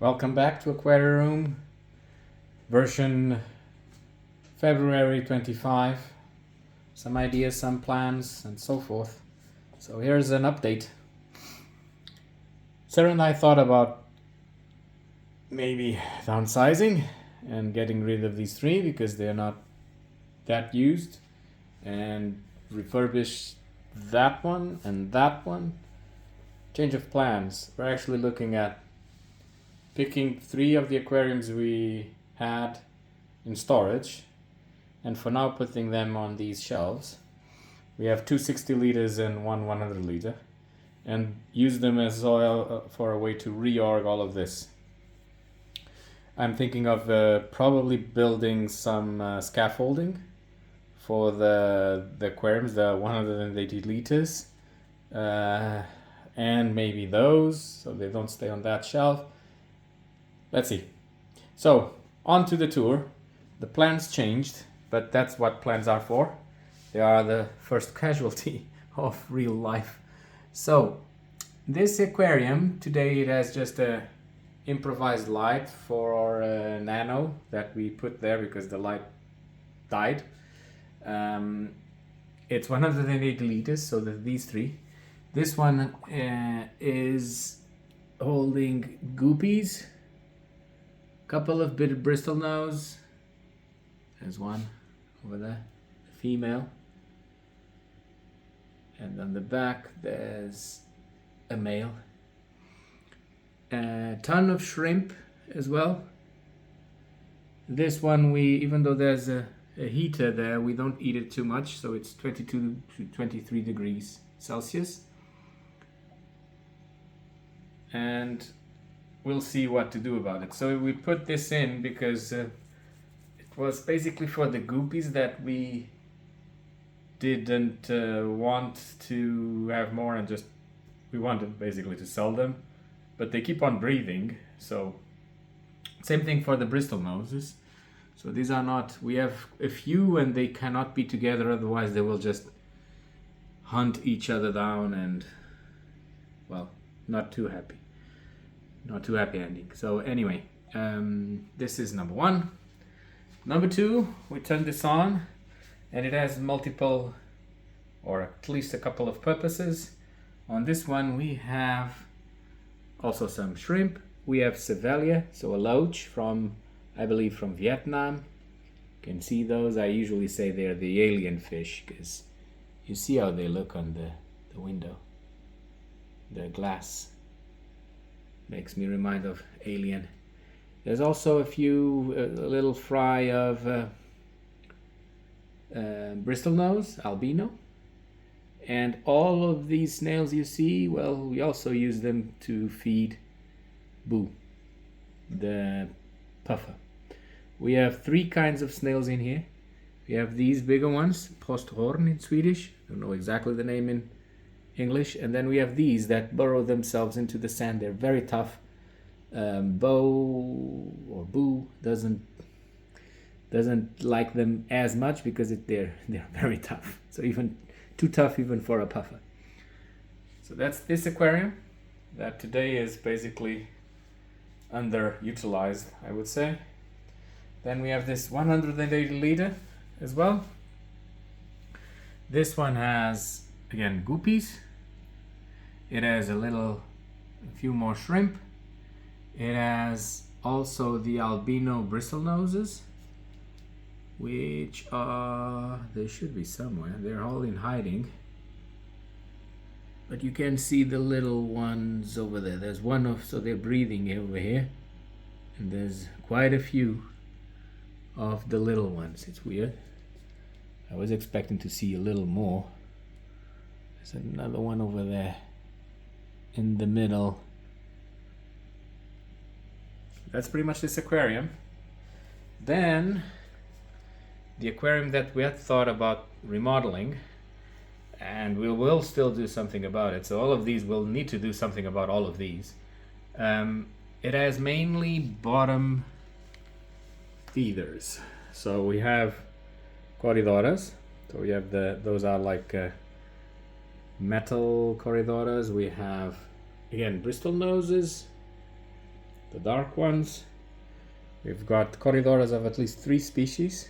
Welcome back to Aquarium version February 25. Some ideas, some plans, and so forth. So here's an update. Sarah and I thought about maybe downsizing and getting rid of these three because they're not that used, and refurbish that one and that one. Change of plans. We're actually looking at picking three of the aquariums we had in storage and for now putting them on these shelves. We have two 60 liters and one 100 liter, and use them as soil for a way to reorg all of this. I'm thinking of probably building some scaffolding for the aquariums, the 180 liters, and maybe those so they don't stay on that shelf. Let's see. So, on to the tour. The plans changed, but that's what plans are for. They are the first casualty of real life. So, this aquarium, today it has just a improvised light for our nano that we put there because the light died. It's 180 liters, so these three. This one is holding guppies. Couple of bit of bristle nose. There's one over there, a female. And on the back there's a male. A ton of shrimp as well. This one even though there's a heater there, we don't eat it too much, so it's 22 to 23 degrees Celsius. And we'll see what to do about it. So we put this in because it was basically for the guppies that we didn't want to have more, and just we wanted basically to sell them, but they keep on breathing. So same thing for the bristle noses. So these are not, we have a few and they cannot be together, otherwise they will just hunt each other down and, well, not too happy ending. So anyway, this is number one. Number two, we turn this on and it has multiple, or at least a couple of purposes. On this one we have also some shrimp. We have Cevalia, so a loach from, I believe, from Vietnam. You can see those. I usually say they're the alien fish because you see how they look on the window. The glass makes me remind of Alien. There's also a little fry of bristlenose, albino. And all of these snails you see, well, we also use them to feed Boo, the puffer. We have three kinds of snails in here. We have these bigger ones, posthorn in Swedish. I don't know exactly the name in English. And then we have these that burrow themselves into the sand. They're very tough. Boo doesn't like them as much because they're very tough. So even too tough even for a puffer. So that's this aquarium that today is basically underutilized, I would say. Then we have this 180 liter as well. This one has, again, guppies. It has a few more shrimp. It has also the albino bristle noses, which they should be somewhere. They're all in hiding. But you can see the little ones over there. There's so they're breathing over here. And there's quite a few of the little ones. It's weird. I was expecting to see a little more. There's another one over there in the middle. That's pretty much this aquarium. Then the aquarium that we had thought about remodeling, and we will still do something about it. So all of these, will need to do something about all of these. It has mainly bottom feeders. So we have corridoras. So we have those are like metal corridoras. We have, again, bristle noses. the dark ones. We've got corridors of at least 3 species.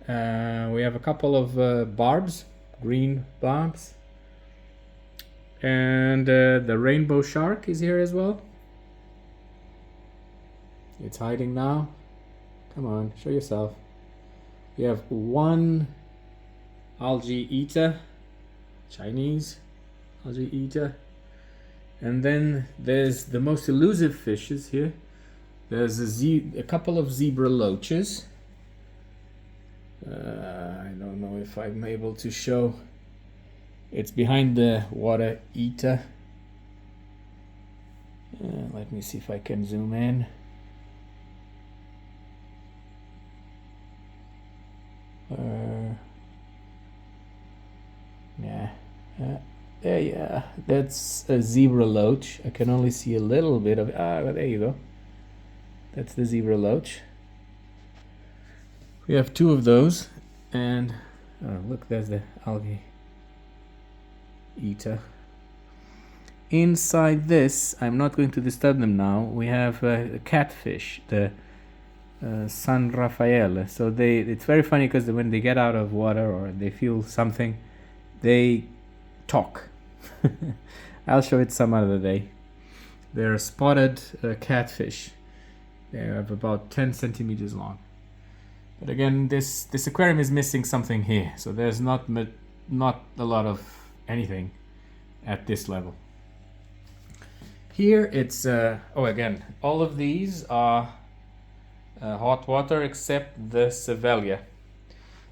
We have a couple of barbs, green barbs. And the rainbow shark is here as well. It's hiding now. Come on, show yourself. We have one algae eater, Chinese algae eater. And then there's the most elusive fishes here. There's a couple of zebra loaches. I don't know if I'm able to show. It's behind the water eater. Let me see if I can zoom in. Yeah, that's a zebra loach. I can only see a little bit of but there you go. That's the zebra loach. We have 2 of those, and look, there's the algae eater. Inside this, I'm not going to disturb them now. We have a catfish, the San Rafael. So it's very funny because when they get out of water or they feel something, they talk. I'll show it some other day. They're a spotted catfish. They have about 10 centimeters long. But again, this aquarium is missing something here. So there's not a lot of anything at this level. Here it's again, all of these are hot water except the Cevalia.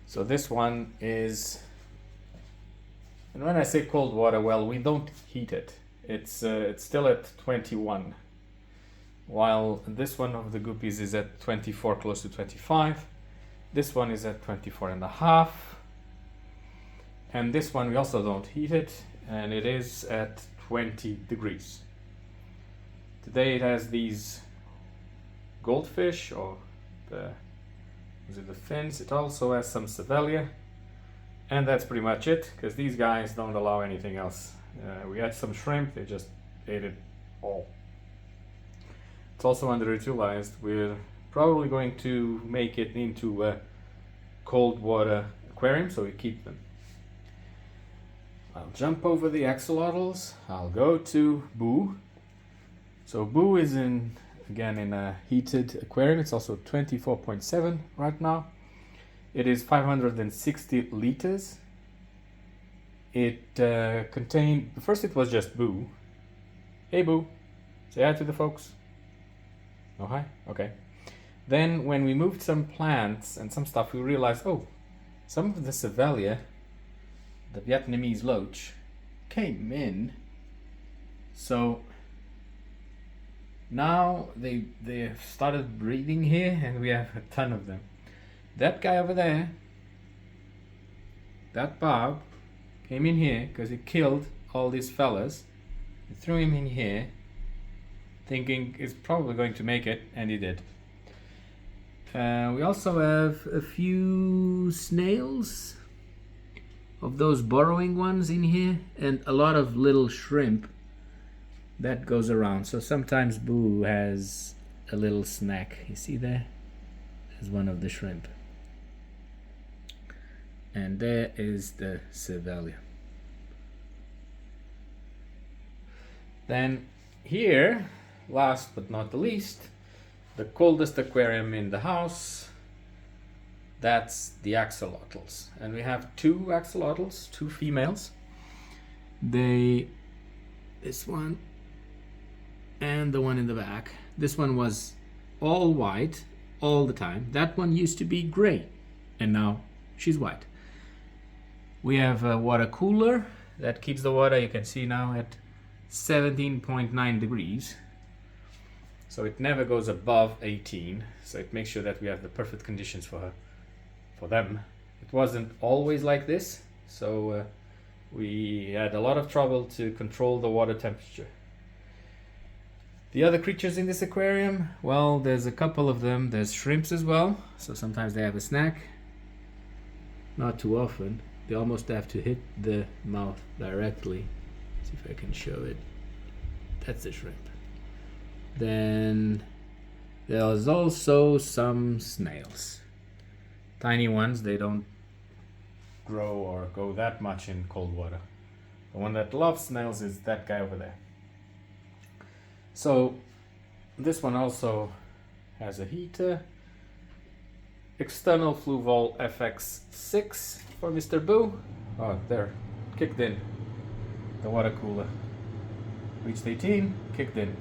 So this one is, and when I say cold water, well, we don't heat it. It's still at 21, while this one of the guppies is at 24, close to 25. This one is at 24.5, and this one we also don't heat it, and it is at 20 degrees. Today it has these goldfish, or the fins. It also has some Cevalia, and that's pretty much it, because these guys don't allow anything else. We had some shrimp, they just ate it all. It's also underutilized. We're probably going to make it into a cold water aquarium, so we keep them. I'll jump over the axolotls. I'll go to Boo. So Boo is again in a heated aquarium. It's also 24.7 right now. It is 560 liters. It contained, first it was just Boo. Hey Boo, say hi to the folks. No hi? Okay. Then when we moved some plants and some stuff, we realized, oh, some of the Cevalia, the Vietnamese loach, came in. So now they have started breeding here, and we have a ton of them. That guy over there, that barb, came in here because he killed all these fellas. We threw him in here, thinking he's probably going to make it, and he did. We also have a few snails, of those burrowing ones in here, and a lot of little shrimp that goes around. So sometimes Boo has a little snack. You see there? There's one of the shrimp. And there is the Cevalia. Then here, last but not the least, the coldest aquarium in the house, that's the axolotls. And we have 2 axolotls, 2 females. This one and the one in the back. This one was all white all the time. That one used to be gray, and now she's white. We have a water cooler that keeps the water, you can see now, at 17.9 degrees. So it never goes above 18. So it makes sure that we have the perfect conditions for them. It wasn't always like this, so we had a lot of trouble to control the water temperature. The other creatures in this aquarium, well, there's a couple of them. There's shrimps as well, so sometimes they have a snack. Not too often. They almost have to hit the mouth directly. See if I can show it. That's the shrimp. Then there's also some snails. Tiny ones, they don't grow or go that much in cold water. The one that loves snails is that guy over there. So this one also has a heater. External flue valve FX6 for Mr. Boo. Oh, there, kicked in. The water cooler. Reached 18, kicked in.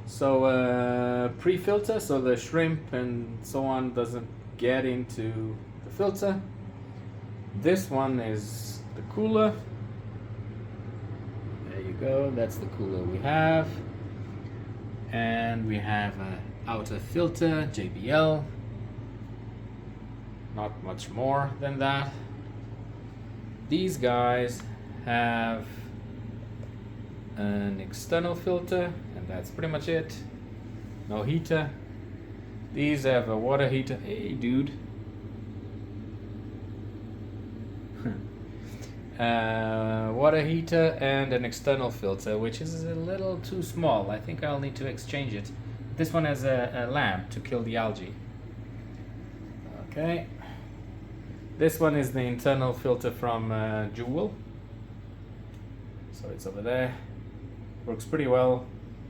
So pre-filter, so the shrimp and so on doesn't get into the filter. This one is the cooler. There you go, that's the cooler we have. And we have an outer filter, JBL. Not much more than that. These guys have an external filter, and that's pretty much it. No heater. These have a water heater. Hey, dude. Water heater and an external filter, which is a little too small. I think I'll need to exchange it. This one has a lamp to kill the algae. Okay. This one is the internal filter from Jewel. So it's over there. Works pretty well.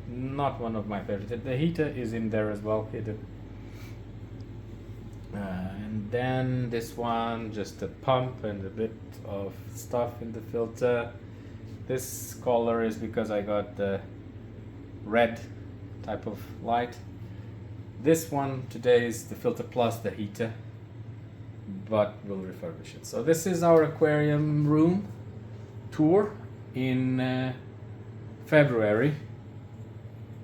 Not one of my favorites. The heater is in there as well, hidden. And then this one, just a pump and a bit of stuff in the filter. This color is because I got the red type of light. This one today is the filter plus the heater, but we'll refurbish it. So this is our aquarium room tour in February.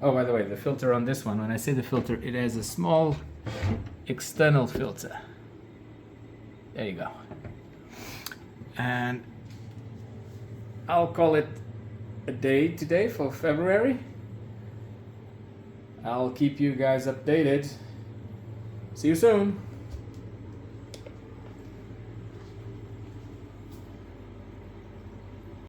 Oh, by the way, the filter on this one, when I say the filter, it has a small external filter. There you go. And I'll call it a day today for February. I'll keep you guys updated. See you soon.